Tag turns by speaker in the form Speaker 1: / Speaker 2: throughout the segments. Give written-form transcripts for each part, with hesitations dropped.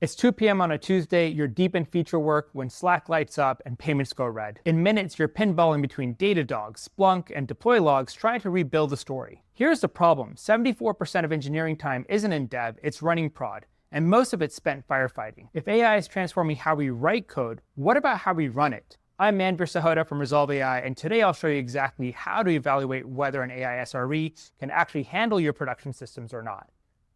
Speaker 1: It's 2 p.m. on a Tuesday, you're deep in feature work when Slack lights up and payments go red. In minutes, you're pinballing between Datadog, Splunk, and deploy logs trying to rebuild the story. Here's the problem. 74% of engineering time isn't in dev, it's running prod, and most of it's spent firefighting. If AI is transforming how we write code, what about how we run it? I'm Manveer Sahota from Resolve AI, and today I'll show you exactly how to evaluate whether an AI SRE can actually handle your production systems or not.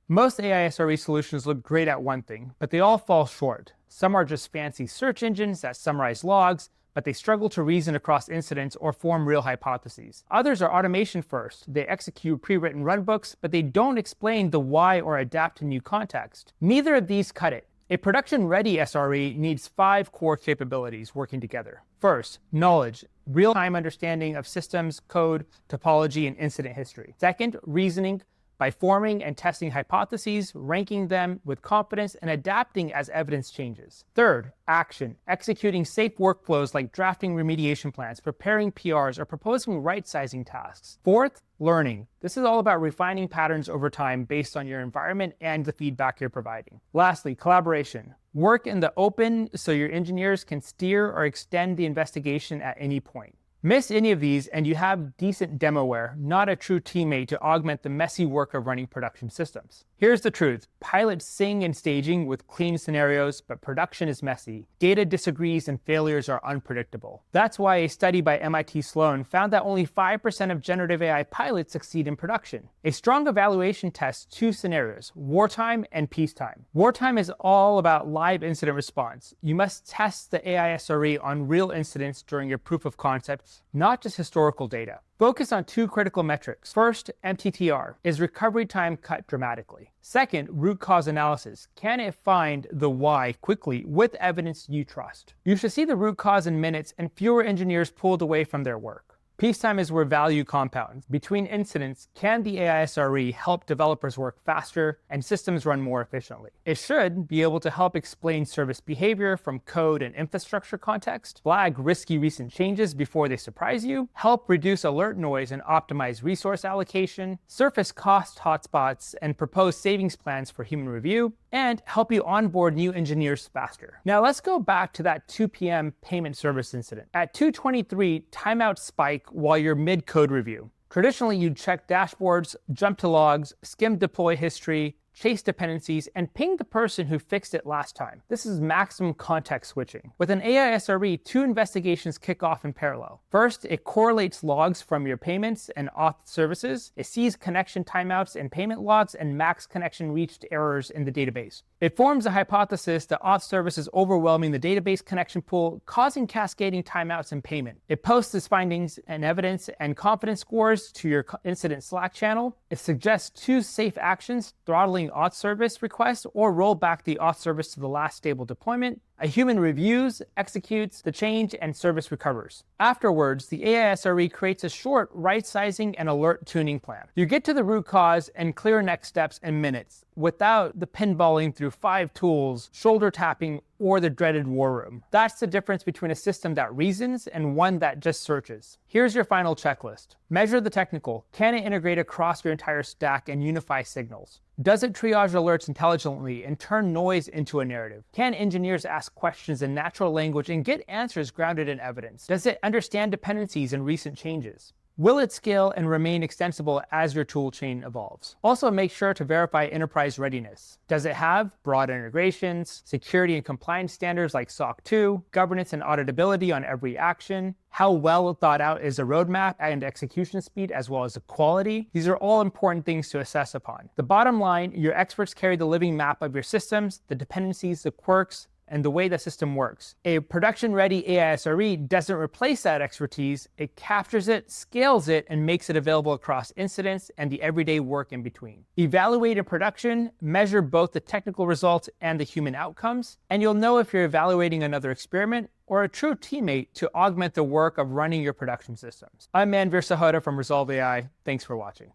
Speaker 1: Most AI SRE solutions look great at one thing, but they all fall short. Some are just fancy search engines that summarize logs, but they struggle to reason across incidents or form real hypotheses. Others are automation first. They execute pre-written runbooks, but they don't explain the why or adapt to new context. Neither of these cut it. A production-ready SRE needs 5 core capabilities working together. First, knowledge, real-time understanding of systems, code, topology, and incident history. Second, reasoning, by forming and testing hypotheses, ranking them with confidence, and adapting as evidence changes. Third, action, executing safe workflows like drafting remediation plans, preparing PRs, or proposing right-sizing tasks. Fourth, learning. This is all about refining patterns over time based on your environment and the feedback you're providing. Lastly, collaboration. Work in the open so your engineers can steer or extend the investigation at any point. Miss any of these and you have decent demoware, not a true teammate to augment the messy work of running production systems. Here's the truth. Pilots sing in staging with clean scenarios, but production is messy. Data disagrees and failures are unpredictable. That's why a study by MIT Sloan found that only 5% of generative AI pilots succeed in production. A strong evaluation tests 2 scenarios, wartime and peacetime. Wartime is all about live incident response. You must test the AI SRE on real incidents during your proof of concept, not just historical data. Focus on 2 critical metrics. First, MTTR. Is recovery time cut dramatically? Second, root cause analysis. Can it find the why quickly with evidence you trust? You should see the root cause in minutes and fewer engineers pulled away from their work. Peacetime is where value compounds. Between incidents, can the AI SRE help developers work faster and systems run more efficiently? It should be able to help explain service behavior from code and infrastructure context, flag risky recent changes before they surprise you, help reduce alert noise and optimize resource allocation, surface cost hotspots and propose savings plans for human review, and help you onboard new engineers faster. Now let's go back to that 2 p.m. payment service incident. At 2:23, timeouts spike while you're mid-code review. Traditionally, you'd check dashboards, jump to logs, skim deploy history, chase dependencies, and ping the person who fixed it last time. This is maximum context switching. With an AI SRE, 2 investigations kick off in parallel. First, it correlates logs from your payments and auth services. It sees connection timeouts and payment logs and max connection reached errors in the database. It forms a hypothesis that auth service is overwhelming the database connection pool, causing cascading timeouts and payment. It posts its findings and evidence and confidence scores to your incident Slack channel. It suggests 2 safe actions, throttling auth service requests or roll back the auth service to the last stable deployment. A human reviews, executes the change, and service recovers. Afterwards, the AI SRE creates a short right-sizing and alert tuning plan. You get to the root cause and clear next steps in minutes without the pinballing through 5 tools, shoulder tapping, or the dreaded war room. That's the difference between a system that reasons and one that just searches. Here's your final checklist. Measure the technical. Can it integrate across your entire stack and unify signals? Does it triage alerts intelligently and turn noise into a narrative? Can engineers ask questions in natural language and get answers grounded in evidence? Does it understand dependencies and recent changes? Will it scale and remain extensible as your tool chain evolves? Also, make sure to verify enterprise readiness. Does it have broad integrations, security and compliance standards like SOC 2, governance and auditability on every action? How well thought out is the roadmap and execution speed, as well as the quality? These are all important things to assess upon. The bottom line, your experts carry the living map of your systems, the dependencies, the quirks, and the way the system works. A production-ready AI SRE doesn't replace that expertise, it captures it, scales it, and makes it available across incidents and the everyday work in between. Evaluate in production, measure both the technical results and the human outcomes, and you'll know if you're evaluating another experiment or a true teammate to augment the work of running your production systems. I'm Manveer Sahota from Resolve AI. Thanks for watching.